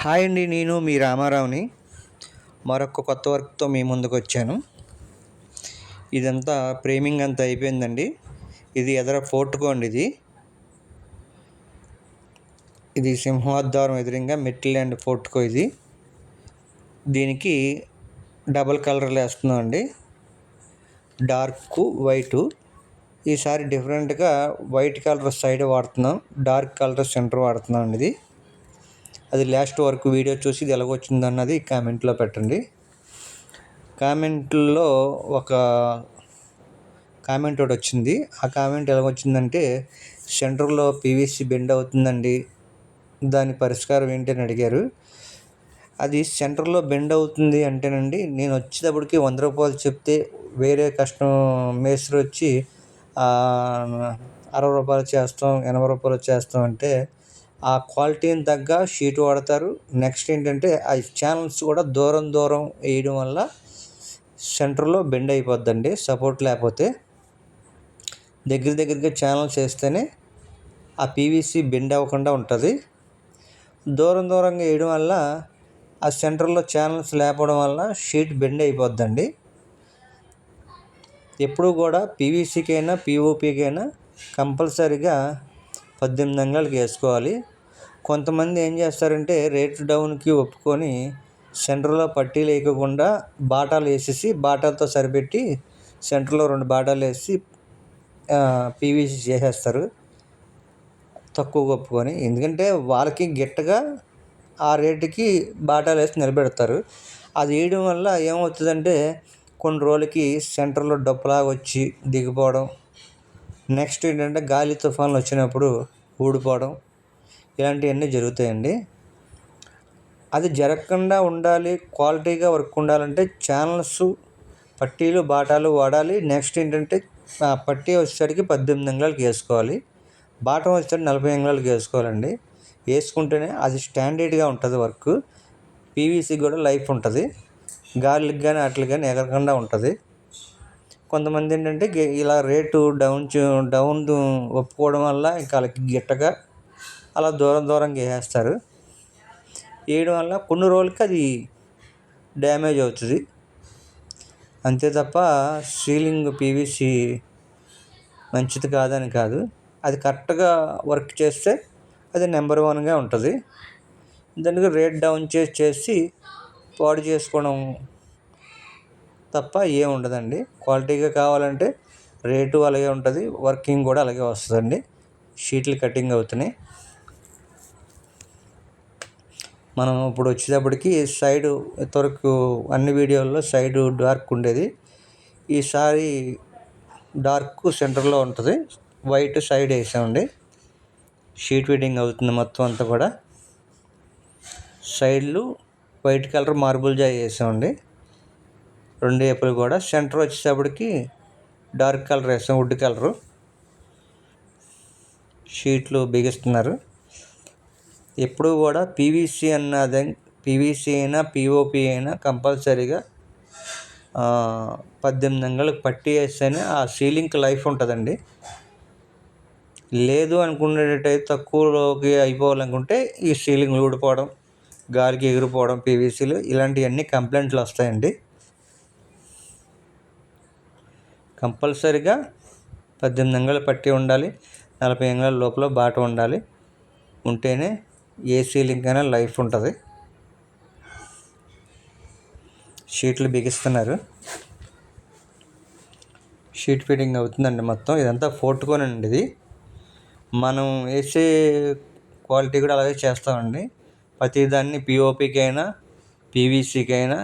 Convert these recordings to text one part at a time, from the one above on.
Hi అండి, నేను మీ రామారావుని. మరొక కొత్త వర్క్తో మీ ముందుకు వచ్చాను. ఇదంతా ఫ్రేమింగ్ అంతా అయిపోయిందండి. ఇది ఎదర ఫోర్ట్కో అండి. ఇది సింహద్వారం ఎదురుగా మెట్ల్ అండ్ ఫోర్ట్కో. దీనికి డబల్ కలర్లు వేస్తున్నాం అండి, డార్క్ వైటు. ఈసారి డిఫరెంట్గా వైట్ కలర్ సైడ్ వాడుతున్నాం, డార్క్ కలర్ సెంటర్ వాడుతున్నాం అండి. అది లాస్ట్ వరకు వీడియో చూసి ఇది ఎలాగొచ్చింది అన్నది కామెంట్లో పెట్టండి. కామెంట్లో ఒక కామెంట్ ఒకటి వచ్చింది. ఆ కామెంట్ ఎలాగొచ్చిందంటే, సెంటర్లో పీవీసీ బెండ్ అవుతుందండి, దాని పరిష్కారం ఏంటి అని అడిగారు. అది సెంటర్లో బెండ్ అవుతుంది అంటేనండి, నేను వచ్చేటప్పటికి 100 రూపాయలు చెప్తే వేరే మేస్త్రి వచ్చి 60 రూపాయలు చేస్తాం, 80 రూపాయలు చేస్తాం అంటే ఆ క్వాలిటీని తగ్గ షీట్ వాడతారు. నెక్స్ట్ ఏంటంటే ఆ ఛానల్స్ కూడా దూరం దూరం వేయడం వల్ల సెంటర్లో బెండ్ అయిపోద్దండి. సపోర్ట్ లేకపోతే దగ్గరగా ఛానల్స్ వేస్తేనే ఆ పీవీసీ బెండ్ అవ్వకుండా ఉంటుంది. దూరంగా వేయడం వల్ల ఆ సెంటర్లో ఛానల్స్ లేకపోవడం వల్ల షీట్ బెండ్ అయిపోద్దండి. ఎప్పుడు కూడా పీవీసీకైనా పీఓపీకైనా కంపల్సరీగా 18 అంగుళాలకు వేసుకోవాలి. కొంతమంది ఏం చేస్తారంటే రేట్ డౌన్కి ఒప్పుకొని సెంటర్లో పట్టీలు వేయకుండా బాటాలు వేసేసి బాటాలతో సరిపెట్టి సెంటర్లో 2 బాటాలు వేసి పీవీసీ చేసేస్తారు తక్కువ ఒప్పుకొని. ఎందుకంటే వాళ్ళకి గిట్టగా ఆ రేటుకి బాటాలు వేసి నిలబెడతారు. అది వేయడం వల్ల ఏమవుతుందంటే కొన్ని రోజులకి సెంటర్లో డొప్పలాగా వచ్చి దిగిపోవడం, నెక్స్ట్ ఏంటంటే గాలి తుఫాన్లు వచ్చినప్పుడు ఊడిపోవడం, ఇలాంటివన్నీ జరుగుతాయండి. అది జరగకుండా ఉండాలి, క్వాలిటీగా వర్క్ ఉండాలంటే ఛానల్స్ పట్టీలు బాటాలు వాడాలి. నెక్స్ట్ ఏంటంటే పట్టీ వచ్చేసరికి 18 అంగుళాలకు వేసుకోవాలి, బాటం వచ్చేసరికి 40 అంగుళాలకు వేసుకోవాలండి. వేసుకుంటేనే అది స్టాండర్డ్గా ఉంటుంది వర్క్. పీవీసీ కూడా లైఫ్ ఉంటుంది, గాలికి కానీ వాటికి కానీ ఎగరకుండా ఉంటుంది. కొంతమంది ఏంటంటే ఇలా రేటు డౌన్ ఒప్పుకోవడం వల్ల ఇంకా వాళ్ళకి గిట్టగా అలా దూరంగా వేసేస్తారు. వేయడం వల్ల కొన్ని రోజులకి అది డ్యామేజ్ అవుతుంది. అంతే తప్ప సీలింగ్ పీవీసీ మంచిది కాదని కాదు, అది కరెక్ట్గా వర్క్ చేస్తే అది నెంబర్ 1గా ఉంటుంది. దానికి రేట్ డౌన్ చేసి పాడు చేసుకోవడం తప్ప ఏం ఉండదండి. క్వాలిటీగా కావాలంటే రేటు అలాగే ఉంటుంది, వర్కింగ్ కూడా అలాగే వస్తుందండి. షీట్లు కటింగ్ అవుతున్నాయి. మనం ఇప్పుడు వచ్చేటప్పటికి సైడు ఇంతవరకు అన్ని వీడియోల్లో సైడు డార్క్ ఉండేది, ఈసారి డార్క్ సెంటర్లో ఉంటుంది, వైట్ సైడ్ వేసామండి. షీట్ ఫిట్టింగ్ అవుతుంది మొత్తం అంతా కూడా. సైడ్లు వైట్ కలర్ మార్బుల్ జాయి వేసామండి, 2 వైపులు కూడా. సెంటర్ వచ్చేటప్పటికి డార్క్ కలర్ వేసాం, వుడ్ కలరు. షీట్లు బిగిస్తున్నారు. ఎప్పుడు కూడా పీవీసీ అయినా పీఓపీ అయినా కంపల్సరీగా 18 అంగుళాలకు పట్టి వేస్తేనే ఆ సీలింగ్కి లైఫ్ ఉంటుందండి. లేదు అనుకునేటట్టయితే తక్కువలోకి అయిపోవాలనుకుంటే ఈ సీలింగ్ ఊడిపోవడం, గాలికి ఎగిరిపోవడం, పీవీసీలు ఇలాంటివన్నీ కంప్లైంట్లు వస్తాయండి. కంపల్సరీగా 18 అంగుళాలు పట్టి ఉండాలి, 40 అంగుళాల లోపల బాట ఉండాలి. ఉంటేనే ఏ సీలింగ్ అయినా లైఫ్ ఉంటుంది. షీట్లు బిగిస్తున్నారు, షీట్ ఫిట్టింగ్ అవుతుందండి మొత్తం. ఇదంతా ఫోర్ట్కోనండి. ఇది మనం వేసే క్వాలిటీ కూడా అలాగే చేస్తామండి. ప్రతిదాన్ని పీఓపీకైనా పీవీసీకైనా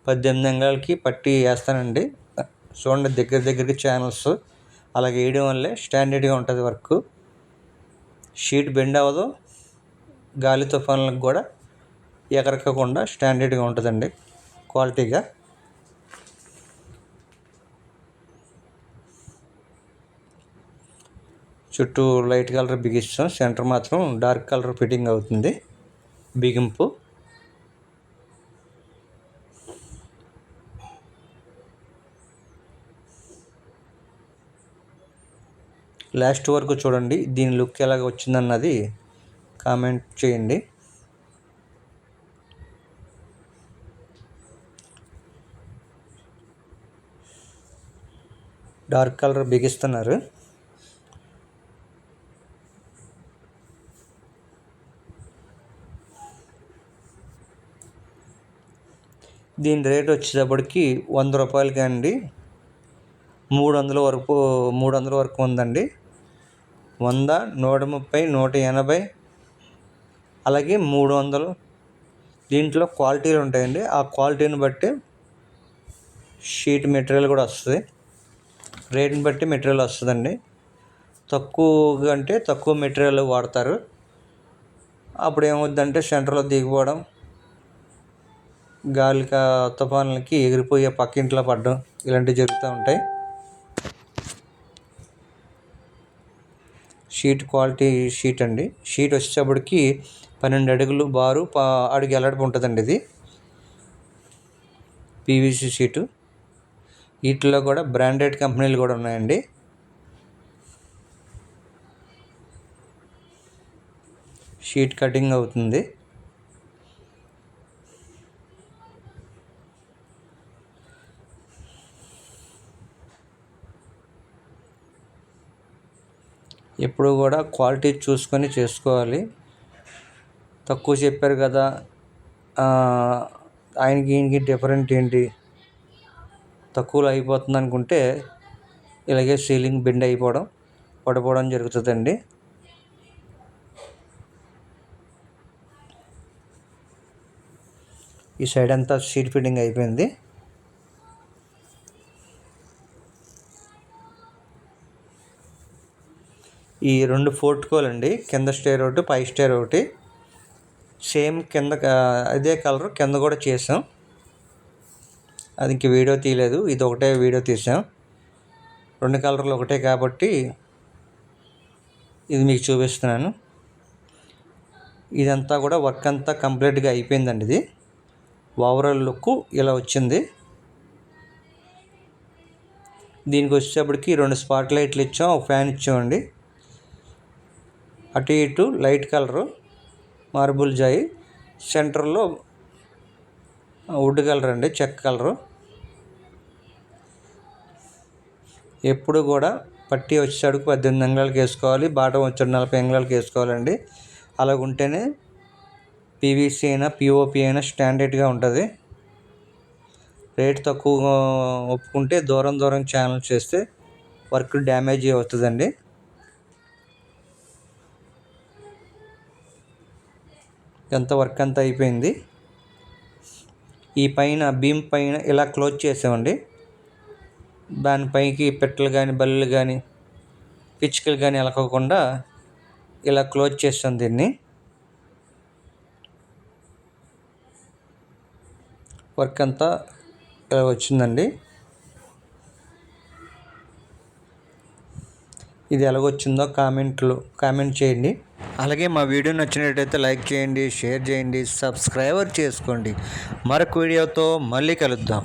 18 అంగుళాలకి పట్టి వేస్తానండి. చూడండి, దగ్గరికి ఛానల్స్ అలాగే వేయడం వల్లే స్టాండర్డ్గా ఉంటుంది వర్క్. షీట్ బెండ్ అవ్వదు, గాలి తుఫాన్లకు కూడా ఎగరకుండా స్టాండర్డ్గా ఉంటుందండి క్వాలిటీగా. చుట్టూ లైట్ కలర్ బిగిస్తాం, సెంటర్ మాత్రం డార్క్ కలర్ ఫిట్టింగ్ అవుతుంది, బిగింపు. లాస్ట్ వరకు చూడండి, దీని లుక్ ఎలాగ వచ్చిందన్నది కామెంట్ చేయండి. డార్క్ కలర్ బిగిస్తున్నారు. దీని రేట్ వచ్చేటప్పటికి 100 రూపాయలకి అండి. 300 వరకు ఉందండి. 100, 130, 180, అలాగే 300. దీంట్లో క్వాలిటీలు ఉంటాయండి. ఆ క్వాలిటీని బట్టి షీట్ మెటీరియల్ కూడా వస్తుంది. రేట్ని బట్టి మెటీరియల్ వస్తుందండి. తక్కువగా అంటే తక్కువ మెటీరియల్ వాడతారు. అప్పుడు ఏమవుద్దంటే సెంటర్లో దిగిపోవడం, గాలికి తుఫాన్లకి ఎగిరిపోయే పక్కింట్లో పడడం ఇలాంటివి జరుగుతూ ఉంటాయి. షీట్ క్వాలిటీ షీట్ అండి. షీట్ వచ్చేటప్పటికి 12 అడుగులు బారు, అడుగు ఎల్లడపు ఉంటుందండి. ఇది పీవీసీ షీటు. వీటిలో కూడా బ్రాండెడ్ కంపెనీలు కూడా ఉన్నాయండి. షీట్ కటింగ్ అవుతుంది. ఎప్పుడు కూడా క్వాలిటీ చూసుకొని చేసుకోవాలి. తక్కువ చెప్పారు కదా, ఆయనకి ఈయనకి డిఫరెంట్ ఏంటి, తక్కువలో అయిపోతుంది అనుకుంటే ఇలాగే సీలింగ్ బెండ్ అయిపోవడం, పడిపోవడం జరుగుతుందండి. ఈ సైడ్ అంతా షీట్ ఫిట్టింగ్ అయిపోయింది. ఈ 2 ఫోర్ట్కోలండి. కింద స్టేర్ ఒకటి, పై స్టేర్ ఒకటి. సేమ్ కింద అదే కలర్ కింద కూడా చేసాం. అది ఇంక వీడియో తీయలేదు, ఇది ఒకటే వీడియో తీసాం. 2 కలర్లు ఒకటే కాబట్టి ఇది మీకు చూపిస్తున్నాను. ఇదంతా కూడా వర్క్ అంతా కంప్లీట్గా అయిపోయిందండి. ఇది ఓవరాల్ లుక్ ఇలా వచ్చింది. దీనికి వచ్చేటప్పటికి 2 స్పాట్ లైట్లు ఇచ్చాం, ఒక ఫ్యాన్ ఇచ్చామండి. అటు ఇటు లైట్ కలరు మార్బుల్ జాయి, సెంటర్లో వుడ్ కలర్ అండి, చెక్క కలరు. ఎప్పుడు కూడా పట్టీ వచ్చేసరికి 18 అంగుళాలకు వేసుకోవాలి, బాటం వచ్చేసరికి 40 అంగుళాలకు వేసుకోవాలండి. అలాగుంటేనే పీవీసీ అయినా పిఓపి అయినా స్టాండర్డ్గా ఉంటుంది. రేట్ తక్కువ ఒప్పుకుంటే దూరం ఛానల్ చేస్తే వర్క్ డ్యామేజ్ అవుతుందండి. ఎంత వర్క్ అంతా అయిపోయింది. ఈ పైన బీమ్ పైన ఇలా క్లోజ్ చేసామండి. దానిపైకి పెట్టెలు కానీ, బల్లులు కానీ, పిచ్చుకలు కానీ ఎలకోకుండా ఇలా క్లోజ్ చేస్తాం దీన్ని. వర్క్ అంతా ఇలా వచ్చిందండి. ఇది ఎలాగొచ్చిందో కామెంట్ చేయండి. అలాగే మా వీడియో నచ్చినట్టయితే లైక్ చేయండి, షేర్ చేయండి, సబ్స్క్రైబర్ చేసుకోండి. మరొక వీడియోతో మళ్ళీ కలుద్దాం.